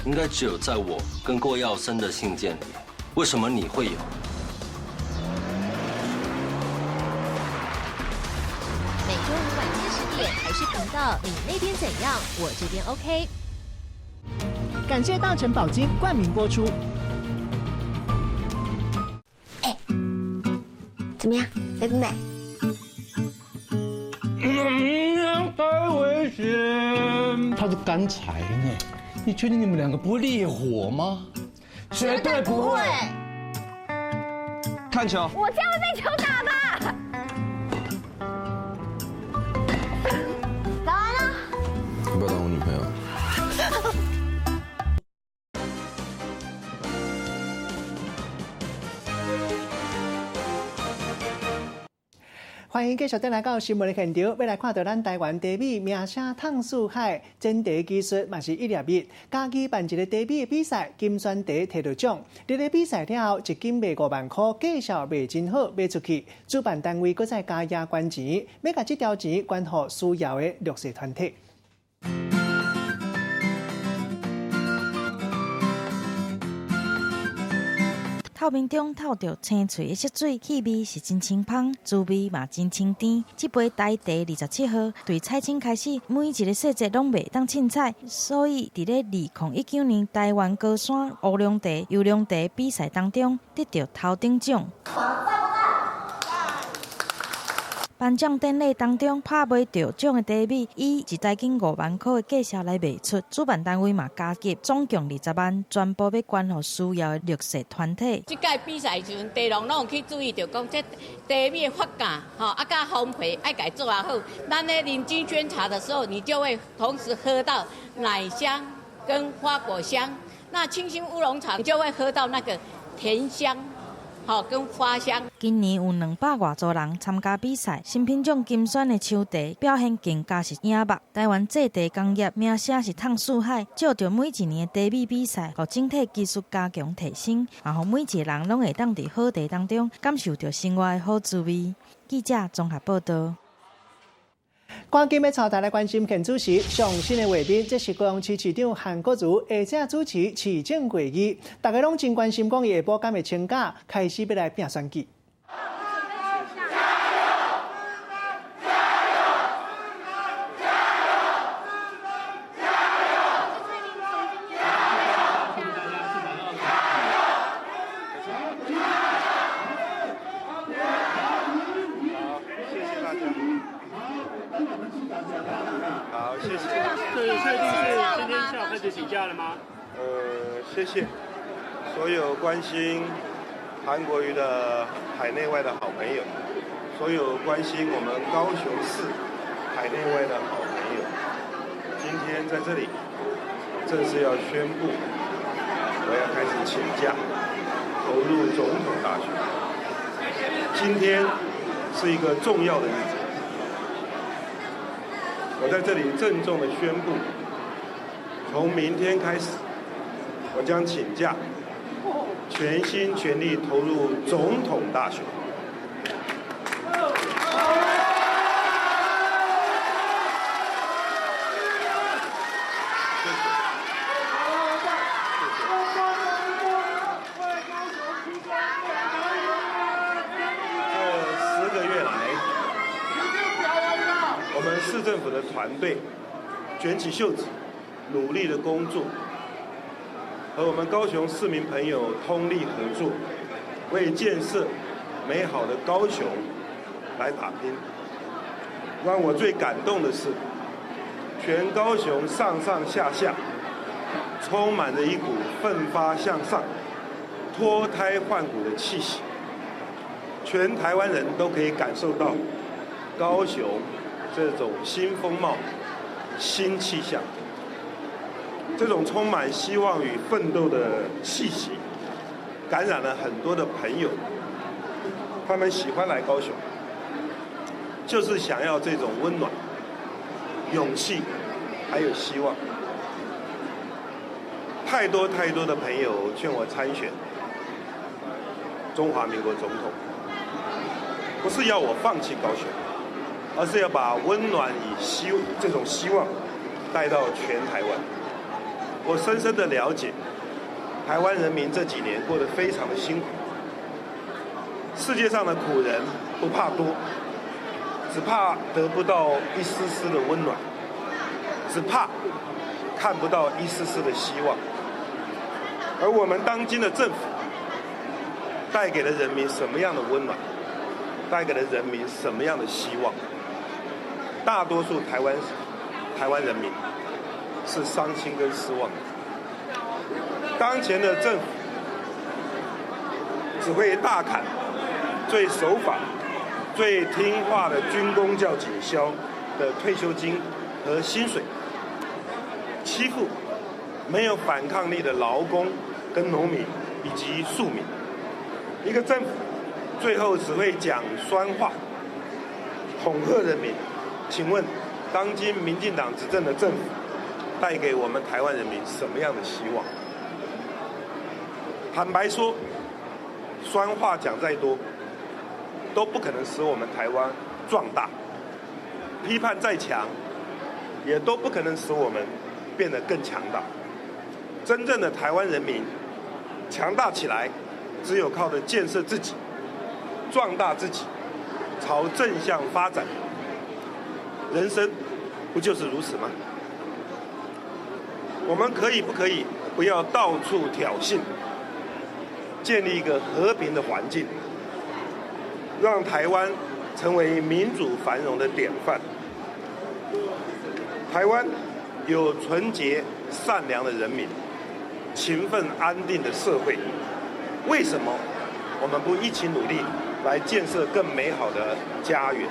应该只有在我跟郭耀森的信件里，为什么你会有？每周五晚间10点台视频道，你那边怎样？我这边 OK。感谢大成宝金冠名播出。怎么样，美不美？太危险！它是干柴呢，你确定你们两个不会烈火吗？绝对不会。看球。我这样会被球打吧？打完了。要不要当我女朋友？欢迎继续登来到新闻的现场，要来看到咱台湾茶米名声烫四海，煎茶技术嘛是一粒米。家己办一个茶米的比赛，金选茶摕到奖。这个比赛了后，一斤卖5万块，介绍卖真好，卖出去。主办单位搁再加压捐钱，要把这条钱捐给需要的弱势团体。透明中透着青翠的色水，气味是真清芳，滋味嘛真清甜。这杯台茶27号对采青开始，每一个细节拢袂当凊彩，所以伫咧2019年台湾高山乌龙茶、优良茶比赛当中得到头顶奖。颁奖典礼当中，拍卖到奖的茶米以一台斤5万块的价钱来卖出，主办单位嘛加急，总共20万，全部要捐予需要的弱势团体。这届比赛时阵，茶农拢有去注意到讲，这茶米的发芽，甲烘焙爱改做啊好。咱咧认真捐茶的时候，你就会同时喝到奶香跟花果香。那清新乌龙茶，你就会喝到那个甜香。跟花香。今年有200多组人参加比赛，新品种金选的秋茶表现更加是眼目。台湾制茶工业名声是烫四海，借着每一年的茶米比赛，互整体技术加强提升，然后每一个人拢会当伫好茶当中感受到生活的好滋味。记者综合报道。赶紧要带大家关心现主席上新的画面，这是高雄市市长韩国瑜下正主持市政会议，大家拢真关心讲伊下晡敢会请假，开始要来拼选举。好，谢谢。这确定是今天下午开始请假了吗？谢谢所有关心韩国瑜的海内外的好朋友，所有关心我们高雄市海内外的好朋友，今天在这里正式要宣布，我要开始请假，投入总统大选。今天是一个重要的日子。我在这里郑重的宣布，从明天开始，我将请假，全心全力投入总统大选。这10个月来，我们市政府的团队卷起袖子，努力的工作，和我们高雄市民朋友通力合作，为建设美好的高雄来打拼。让我最感动的是，全高雄上上下下充满着一股奋发向上、脱胎换骨的气息，全台湾人都可以感受到高雄这种新风貌、新气象，这种充满希望与奋斗的气息，感染了很多的朋友，他们喜欢来高雄，就是想要这种温暖、勇气，还有希望。太多太多的朋友劝我参选中华民国总统，不是要我放弃高雄，而是要把温暖与这种希望带到全台湾。我深深的了解，台湾人民这几年过得非常的辛苦。世界上的苦人不怕多，只怕得不到一丝丝的温暖，只怕看不到一丝丝的希望。而我们当今的政府带给了人民什么样的温暖，带给了人民什么样的希望？大多数台湾人民是伤心跟失望的。当前的政府只会大砍最守法、最听话的军公教警消的退休金和薪水，欺负没有反抗力的劳工跟农民以及庶民。一个政府最后只会讲酸话，恐吓人民。请问，当今民进党执政的政府带给我们台湾人民什么样的希望？坦白说，酸话讲再多，都不可能使我们台湾壮大；批判再强，也都不可能使我们变得更强大。真正的台湾人民强大起来，只有靠着建设自己、壮大自己，朝正向发展。人生不就是如此吗？我们可以不可以不要到处挑衅，建立一个和平的环境，让台湾成为民主繁荣的典范？台湾有纯洁善良的人民，勤奋安定的社会，为什么我们不一起努力来建设更美好的家园？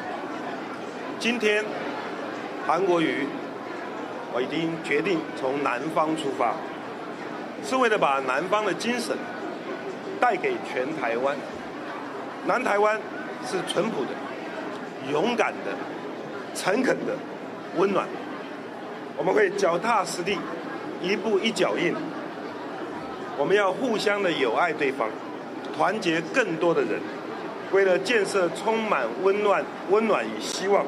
今天韩国瑜，我已经决定从南方出发，是为了把南方的精神带给全台湾。南台湾是淳朴的、勇敢的、诚恳的、温暖。我们会脚踏实地，一步一脚印。我们要互相的友爱对方，团结更多的人，为了建设充满温暖与希望，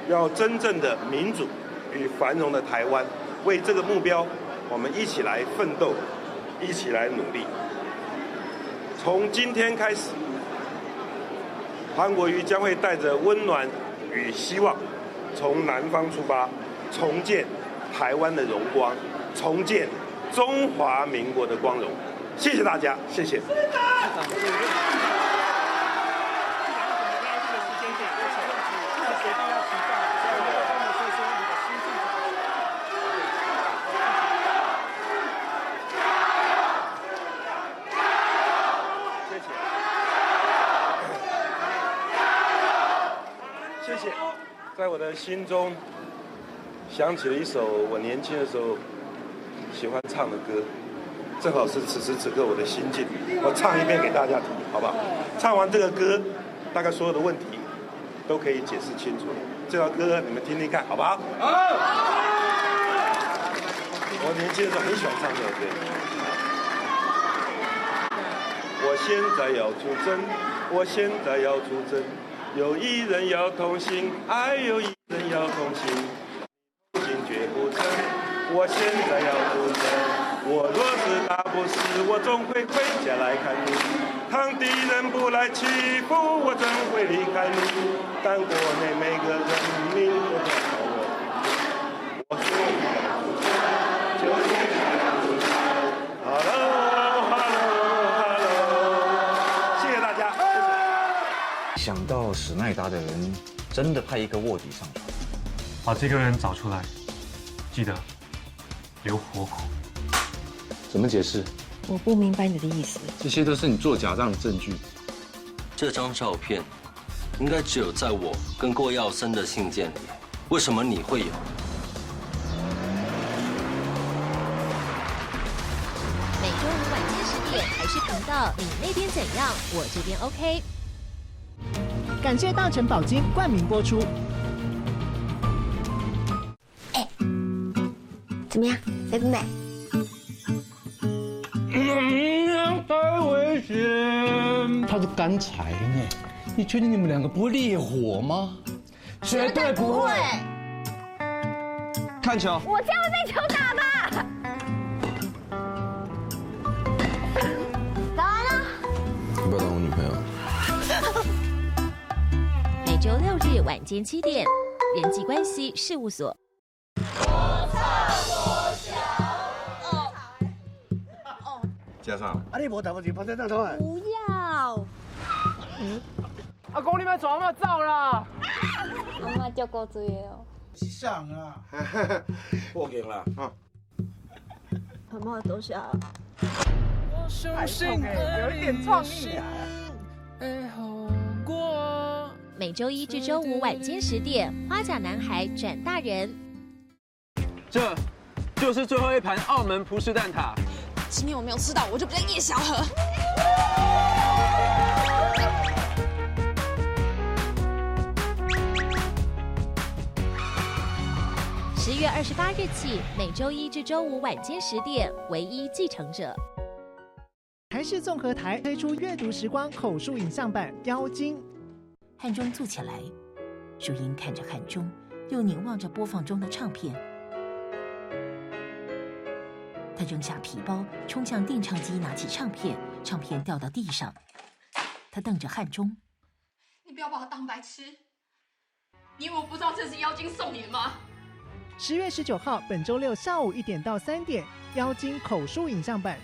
要真正的民主与繁荣的台湾。为这个目标，我们一起来奋斗，一起来努力。从今天开始，韩国瑜将会带着温暖与希望，从南方出发，重建台湾的荣光，重建中华民国的光荣。谢谢大家，谢谢。谢谢，在我的心中想起了一首我年轻的时候喜欢唱的歌，正好是此时此刻我的心境。我唱一遍给大家听，好不好？唱完这个歌，大概所有的问题都可以解释清楚。这首歌你们听听看，好不好？好。我年轻的时候很喜欢唱这首歌。我现在要出征，我现在要出征。有一人要同行，还有一人要同行，同行绝不成。我现在要出征，我若是打不死，我总会回家来看你。当敌人不来欺负我，怎会离开你？但国内每个人民都在靠我。我说就现在要出征。Hello， 谢谢大家。想到史奈达的人真的派一个卧底上船，把这个人找出来，记得留活口。怎么解释？我不明白你的意思。这些都是你做假账的证据。这张照片应该只有在我跟郭耀森的信件里，为什么你会有？每周五晚间10点台视频道，你那边怎样？我这边 OK。感谢大成宝金冠名播出。怎么样，美不美？太危险！他是干柴呢，你确定你们两个不会烈火吗？绝对不会。看球。我这样会被球打吧？打完了。要不要当我女朋友？每周6日晚间7点，人际关系事务所。加上。啊！你无头就拍这张图啊！不要。阿公，你们怎么走啦？阿妈叫过嘴哦。是上啊！破镜了啊！阿妈多谢。太痛了，有一点创意啊！每周1至周5晚间10点，花甲男孩转大人。这就是最后一盘澳门葡式蛋挞。今天我没有吃到，我就不叫叶小河。10月28日起，每周1至周5晚间10点，唯一继承者。台视综合台推出阅读时光口述影像版《妖精》。汉钟坐起来，淑英看着汉钟，又凝望着播放中的唱片。他扔下皮包，冲向电唱机，拿起唱片，唱片掉到地上。他瞪着汉钟：“你不要把我当白痴！你以为我不知道这是妖精送你的吗？10月19号，本周6下午1点到3点，《妖精》口述影像版。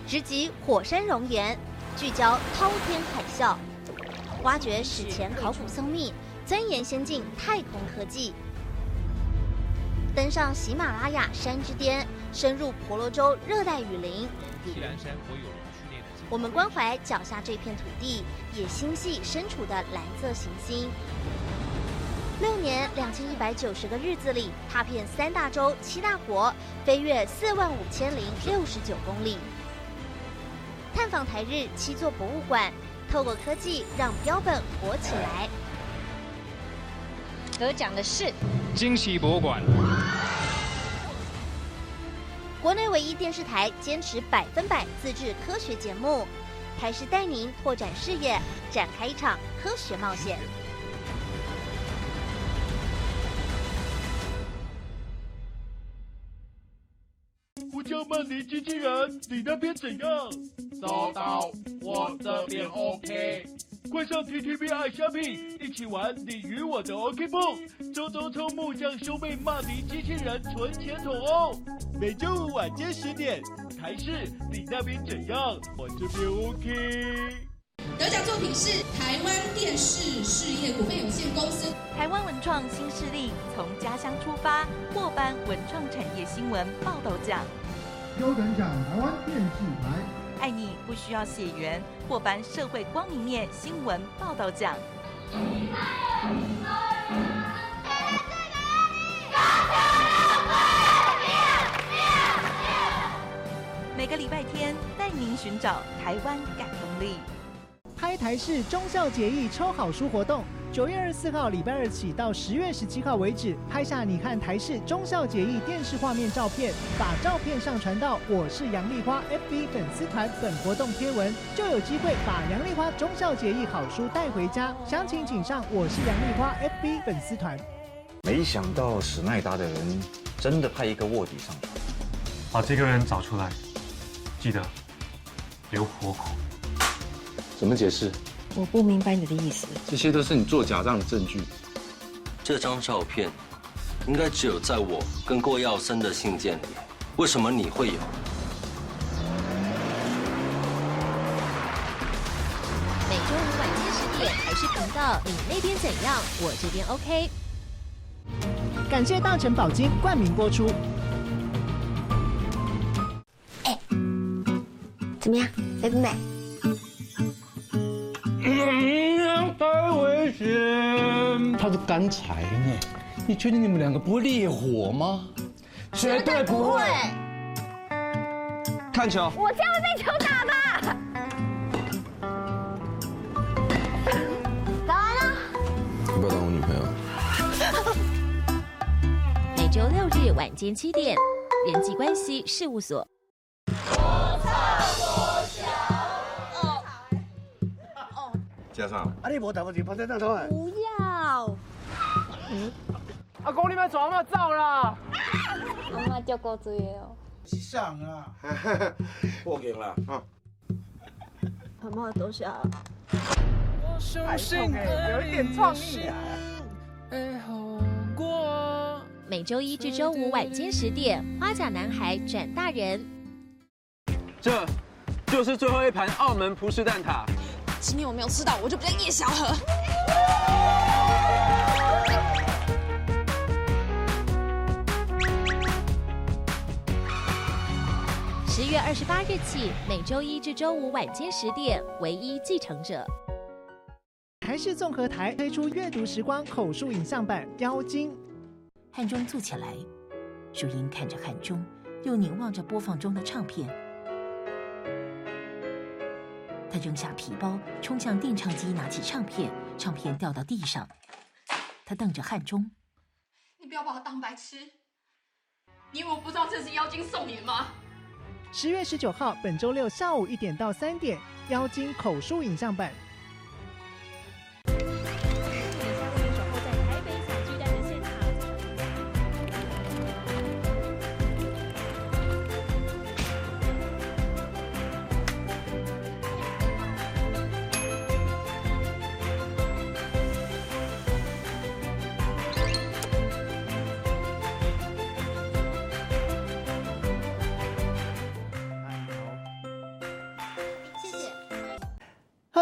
直击火山熔岩，聚焦滔天海啸，挖掘史前考古僧秘，钻研先进太空科技，登上喜马拉雅山之巅，深入婆罗洲热带雨林。西兰山国有龙区内的我们关怀脚下这片土地，也心系身处的蓝色行星。6年2190个日子里，踏遍3大洲、7大国，飞越45069公里。探访台日7座博物馆，透过科技让标本活起来。得奖的是惊喜博物馆。国内唯一电视台坚持100%自制科学节目，台视带您拓展视野，展开一场科学冒险。呼叫曼尼机器人，你那边怎样？收到，我这边 OK。快上 TTV 爱虾米，一起玩你与我的 OK 梦，周周抽木匠兄妹曼尼机器人存钱筒哦。每周五晚间10点，台视你那边怎样？我这边 OK。得奖作品是台湾电视事业股份有限公司。台湾文创新势力从家乡出发，获颁文创产业新闻报道奖。优等奖台湾电视台。爱你不需要血缘，获颁社会光明面新闻报道奖。每个礼拜天带您寻找台湾感动力。拍台视忠孝节义抽好书活动，9月24号礼拜二起到10月17号为止，拍下你和台视忠孝节义电视画面照片，把照片上传到我是杨丽花 FB 粉丝团本活动贴文，就有机会把杨丽花忠孝节义好书带回家。详情请上我是杨丽花 FB 粉丝团。没想到史奈达的人真的派一个卧底上船，把这个人找出来，记得留活口。怎么解释？我不明白你的意思。这些都是你做假账的证据。这张照片应该只有在我跟郭耀森的信件里，为什么你会有？每周五晚间10点，台视频道，你那边怎样？我这边 OK。感谢大成宝金冠名播出。怎么样？美不美？太危险！它是干柴呢，你确定你们两个不会烈火吗？绝对不会。看球。我这样会被球打吧？打完了。要不要当我女朋友？每周6日晚间7点，人际关系事务所。加上。啊，你无打不起，把这拿出来。不要。阿公，你们怎么走啦？阿妈叫过追哦。是上啊。报警啦！啊。阿妈都下。太痛了，有一点创意啊。每周1至周5晚间10点，花甲男孩转大人。这就是最后一盘澳门葡式蛋挞。今天我没有吃到，我就比较叶小河。10月28日起，每周1至周5晚间10点，唯一继承者。台视综合台推出阅读时光口述影像版《妖精》。汉钟坐起来，淑英看着汉钟，又凝望着播放中的唱片。他扔下皮包，冲向电唱机，拿起唱片，唱片掉到地上。他瞪着汉钟：“你不要把我当白痴！你以为我不知道这是妖精送你的吗？10月19号，本周六下午1点到3点，《妖精》口述影像版。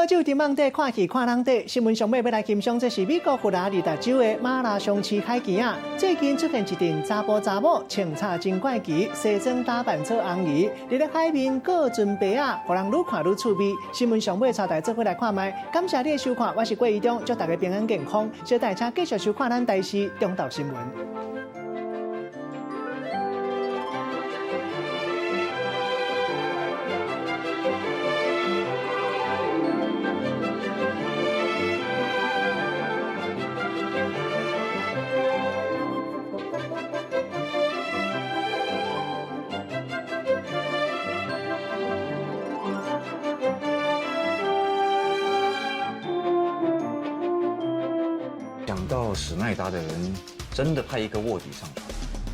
好酒伫网底看戏看人底，新闻上尾要来欣赏，这是美国佛罗里达州的马拉松市海边啊。最近出现一阵查甫查某穿插真怪奇，西装打扮做红姨，伫咧海面各准备啊，互人愈看愈趣味。新闻上尾带大家做伙来看卖，感谢你的收看，我是郭义忠，祝大家平安健康。小大家继续收看咱台视中道新闻。想到史奈达的人真的派一个卧底上船。